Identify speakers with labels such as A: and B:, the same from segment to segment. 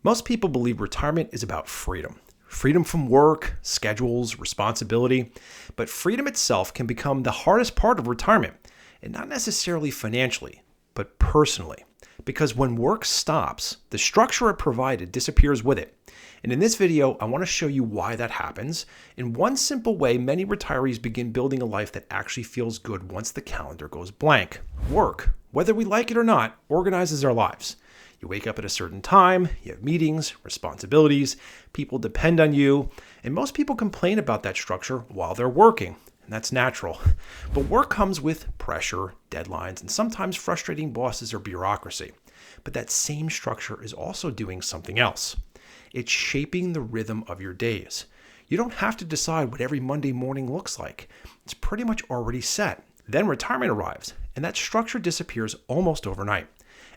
A: Most people believe retirement is about freedom. Freedom from work, schedules, responsibility. But freedom itself can become the hardest part of retirement, and not necessarily financially, but personally. Because when work stops, the structure it provided disappears with it. And in this video, I want to show you why that happens. In one simple way, many retirees begin building a life that actually feels good once the calendar goes blank. Work, whether we like it or not, organizes our lives. You wake up at a certain time, you have meetings, responsibilities, people depend on you, and most people complain about that structure while they're working, and that's natural. But work comes with pressure, deadlines, and sometimes frustrating bosses or bureaucracy. But that same structure is also doing something else. It's shaping the rhythm of your days. You don't have to decide what every Monday morning looks like. It's pretty much already set. Then retirement arrives, and that structure disappears almost overnight.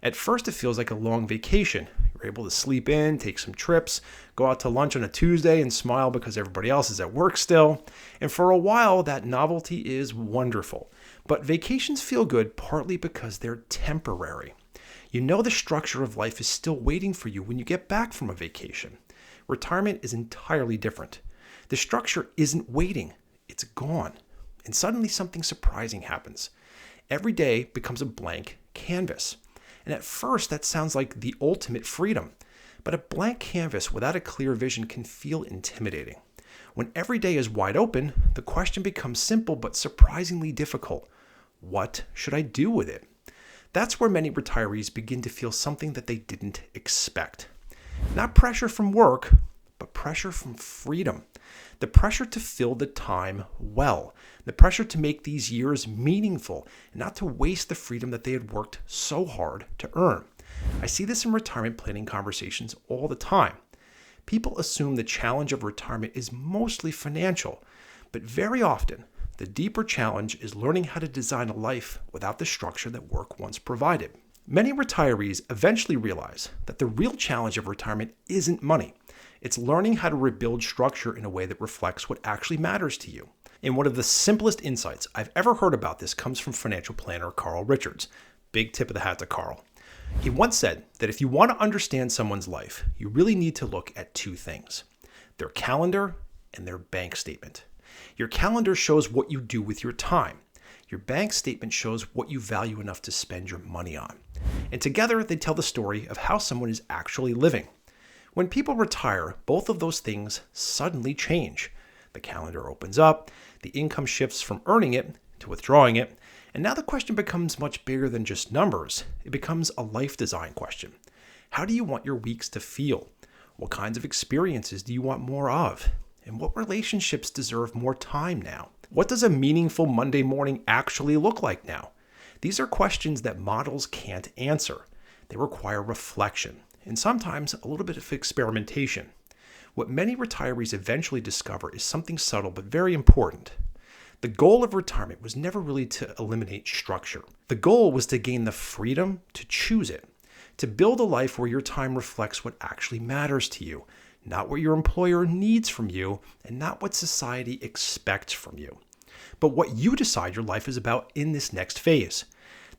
A: At first, it feels like a long vacation. You're able to sleep in, take some trips, go out to lunch on a Tuesday and smile because everybody else is at work still. And for a while, that novelty is wonderful. But vacations feel good partly because they're temporary. You know the structure of life is still waiting for you when you get back from a vacation. Retirement is entirely different. The structure isn't waiting. It's gone. And suddenly something surprising happens. Every day becomes a blank canvas. And at first, that sounds like the ultimate freedom. But a blank canvas without a clear vision can feel intimidating. When every day is wide open, the question becomes simple but surprisingly difficult. What should I do with it? That's where many retirees begin to feel something that they didn't expect. Not pressure from work, but pressure from freedom. The pressure to fill the time well. The pressure to make these years meaningful and not to waste the freedom that they had worked so hard to earn. I see this in retirement planning conversations all the time. People assume the challenge of retirement is mostly financial, but very often, the deeper challenge is learning how to design a life without the structure that work once provided. Many retirees eventually realize that the real challenge of retirement isn't money. It's learning how to rebuild structure in a way that reflects what actually matters to you. And one of the simplest insights I've ever heard about this comes from financial planner Carl Richards. Big tip of the hat to Carl. He once said that if you want to understand someone's life, you really need to look at two things: their calendar and their bank statement. Your calendar shows what you do with your time. Your bank statement shows what you value enough to spend your money on. And together, they tell the story of how someone is actually living. When people retire, both of those things suddenly change. The calendar opens up, the income shifts from earning it to withdrawing it, and now the question becomes much bigger than just numbers. It becomes a life design question. How do you want your weeks to feel? What kinds of experiences do you want more of? And what relationships deserve more time now? What does a meaningful Monday morning actually look like now? These are questions that models can't answer. They require reflection, and sometimes a little bit of experimentation. What many retirees eventually discover is something subtle but very important. The goal of retirement was never really to eliminate structure. The goal was to gain the freedom to choose it, to build a life where your time reflects what actually matters to you, not what your employer needs from you, and not what society expects from you, but what you decide your life is about in this next phase.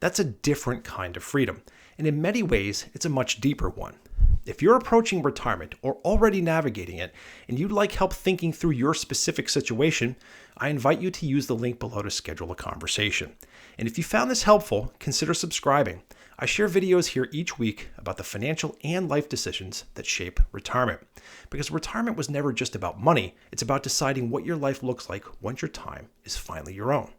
A: That's a different kind of freedom, and in many ways, it's a much deeper one. If you're approaching retirement or already navigating it, and you'd like help thinking through your specific situation, I invite you to use the link below to schedule a conversation. And if you found this helpful, consider subscribing. I share videos here each week about the financial and life decisions that shape retirement. Because retirement was never just about money, it's about deciding what your life looks like once your time is finally your own.